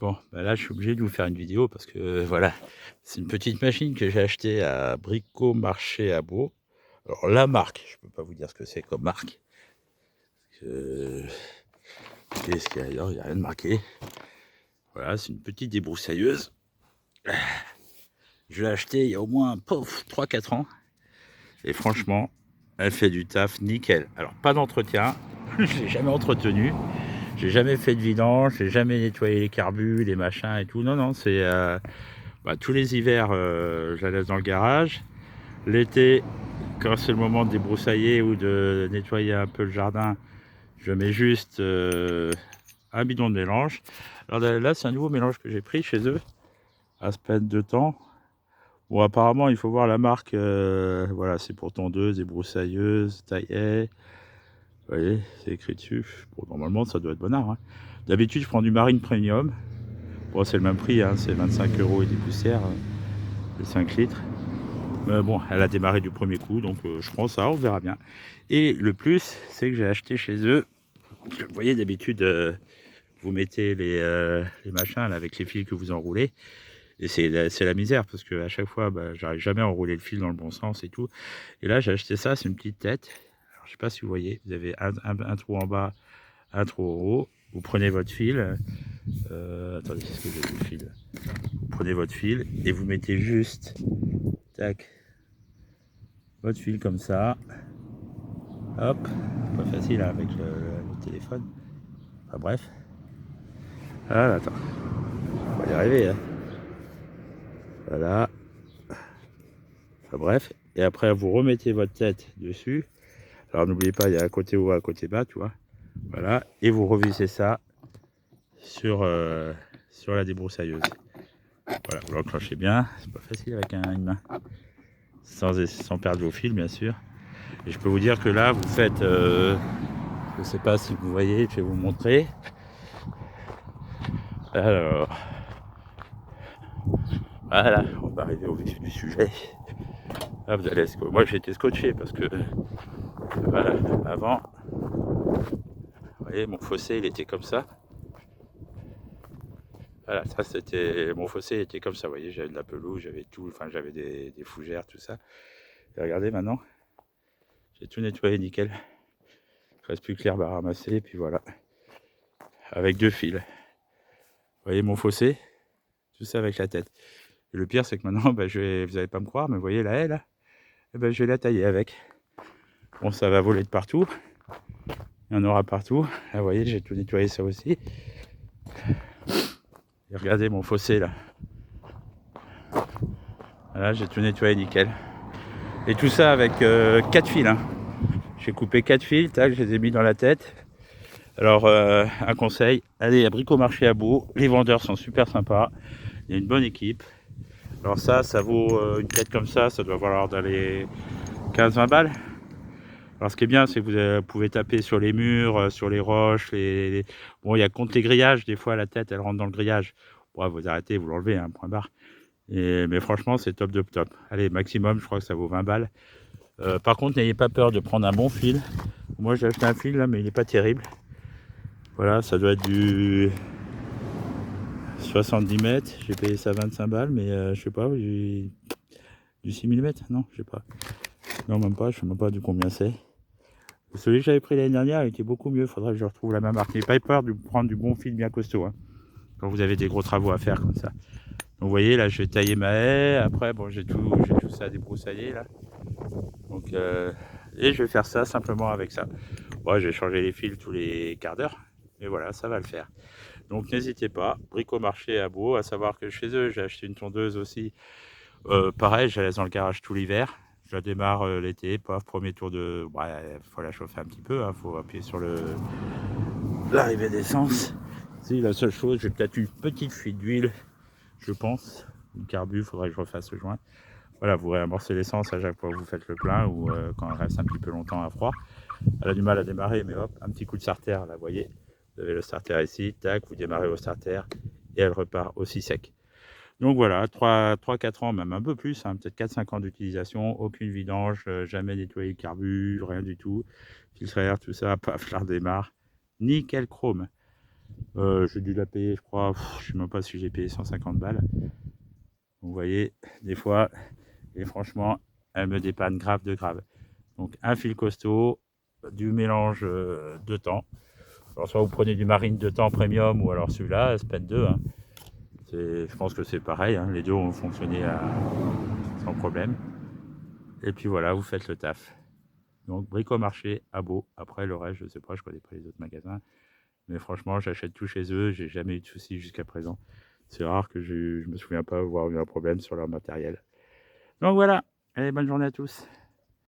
Bon, bah là, je suis obligé de vous faire une vidéo parce que voilà, c'est une petite machine que j'ai achetée à Bricomarché à Beau. Alors la marque, je peux pas vous dire ce que c'est comme marque. Qu'est-ce qu'il y a ailleurs? Il n'y a rien de marqué. Voilà, c'est une petite débroussailleuse. Je l'ai achetée il y a au moins 3-4 ans. Et franchement, elle fait du taf nickel. Alors pas d'entretien, je l'ai jamais entretenue. J'ai jamais fait de vidange, j'ai jamais nettoyé les carbus, les machins et tout. Non, non, c'est tous les hivers, je la laisse dans le garage. L'été, quand c'est le moment de débroussailler ou de nettoyer un peu le jardin, je mets juste un bidon de mélange. Alors là, c'est un nouveau mélange que j'ai pris chez eux, à ce peine de temps. Bon, apparemment, il faut voir la marque. Voilà, c'est pour tondeuse, débroussailleuse, taille. Vous voyez, c'est écrit dessus. Bon, normalement, ça doit être bon art. Hein. D'habitude, je prends du Marine Premium. Bon, c'est le même prix, hein, c'est 25 € et des poussières, de 5 litres. Mais bon, elle a démarré du premier coup, donc je prends ça, on verra bien. Et le plus, c'est que j'ai acheté chez eux. Vous voyez, d'habitude, vous mettez les machins là, avec les fils que vous enroulez. Et c'est la misère, parce qu'à chaque fois, j'arrive jamais à enrouler le fil dans le bon sens et tout. Et là, j'ai acheté ça, c'est une petite tête. Alors, je sais pas si vous voyez, vous avez un trou en bas, un trou en haut. Vous prenez votre fil. Attendez, qu'est-ce que j'ai le fil? Vous prenez votre fil et vous mettez juste, tac, votre fil comme ça. Hop, pas facile hein, avec le téléphone. Enfin bref. Ah, attends, on va y arriver. Hein. Voilà. Enfin bref. Et après, vous remettez votre tête dessus. Alors n'oubliez pas, il y a un côté haut, un côté bas, tu vois. Voilà. Et vous revissez ça sur la débroussailleuse. Voilà, vous l'enclenchez bien. C'est pas facile avec une main. Sans perdre vos fils, bien sûr. Et je peux vous dire que là, vous faites... je sais pas si vous voyez, je vais vous montrer. Alors... Voilà, on va arriver au vif du sujet. Ah, vous allez... Moi, j'ai été scotché parce que... Voilà, avant... Vous voyez, mon fossé, il était comme ça. Voilà, ça c'était... Mon fossé était comme ça, vous voyez, j'avais de la pelouse, j'avais tout, enfin j'avais des fougères, tout ça. Et regardez maintenant, j'ai tout nettoyé nickel. Il ne reste plus que l'herbe à ramasser, et puis voilà. Avec 2 fils. Vous voyez mon fossé? Tout ça avec la tête. Et le pire, c'est que maintenant, vous n'allez pas me croire, mais vous voyez la haie là? Je vais la tailler avec. Bon, ça va voler de partout. Il y en aura partout. Là, vous voyez, j'ai tout nettoyé ça aussi. Et regardez mon fossé là. Voilà, j'ai tout nettoyé nickel. Et tout ça avec 4 fils. Hein. J'ai coupé 4 fils, tac, je les ai mis dans la tête. Alors, un conseil, allez à Bricomarché à Beau. Les vendeurs sont super sympas. Il y a une bonne équipe. Alors ça vaut une tête comme ça doit valoir dans les 15-20 balles. Alors ce qui est bien, c'est que vous pouvez taper sur les murs, sur les roches. Bon, il y a contre les grillages. Des fois, la tête, elle rentre dans le grillage. Bon, vous arrêtez, vous l'enlevez, hein, point barre. Mais franchement, c'est top de top. Allez, maximum, je crois que ça vaut 20 balles. Par contre, n'ayez pas peur de prendre un bon fil. Moi, j'ai acheté un fil là, mais il n'est pas terrible. Voilà, ça doit être du 70 mètres. J'ai payé ça 25 balles, mais je sais pas, du 6 mm. Non, je sais pas. Non, même pas, je sais même pas du combien c'est. Celui que j'avais pris l'année dernière, il était beaucoup mieux. Faudrait que je retrouve la même marque. N'ayez pas peur de prendre du bon fil bien costaud. Hein, quand vous avez des gros travaux à faire comme ça. Donc, vous voyez, là, je vais tailler ma haie. Après, bon, j'ai tout ça débroussaillé là. Donc, et je vais faire ça simplement avec ça. Bon, je vais changer les fils tous les quarts d'heure. Mais voilà, ça va le faire. Donc n'hésitez pas, Bricomarché à Beau, à savoir que chez eux, j'ai acheté une tondeuse aussi. Pareil, je la laisse dans le garage tout l'hiver. Je la démarre l'été, paf, premier tour de... Il faut la chauffer un petit peu, il faut appuyer sur l'arrivée d'essence. Si, la seule chose, j'ai peut-être une petite fuite d'huile, je pense. Une carbu, il faudrait que je refasse le joint. Voilà, vous réamorcez l'essence à chaque fois que vous faites le plein ou quand elle reste un petit peu longtemps à froid. Elle a du mal à démarrer, mais hop, un petit coup de starter, là, vous voyez. Vous avez le starter ici, tac, vous démarrez au starter et elle repart aussi sec. Donc voilà, 3-4 ans, même un peu plus, hein, peut-être 4-5 ans d'utilisation, aucune vidange, jamais nettoyé le carbu, rien du tout. Filtre à air, tout ça, paf, je la redémarre. Nickel chrome. J'ai dû la payer, je crois, je sais même pas si j'ai payé 150 balles. Vous voyez, des fois, et franchement, elle me dépanne grave de grave. Donc un fil costaud, du mélange de temps. Alors soit vous prenez du marine de temps premium ou alors celui-là, Spen 2. Hein. Je pense que c'est pareil, hein. Les deux ont fonctionné sans problème. Et puis voilà, vous faites le taf. Donc Bricomarché à Beau. Après le reste, je sais pas, je connais pas les autres magasins. Mais franchement, j'achète tout chez eux, j'ai jamais eu de soucis jusqu'à présent. C'est rare que je me souviens pas avoir eu un problème sur leur matériel. Donc voilà, allez, bonne journée à tous.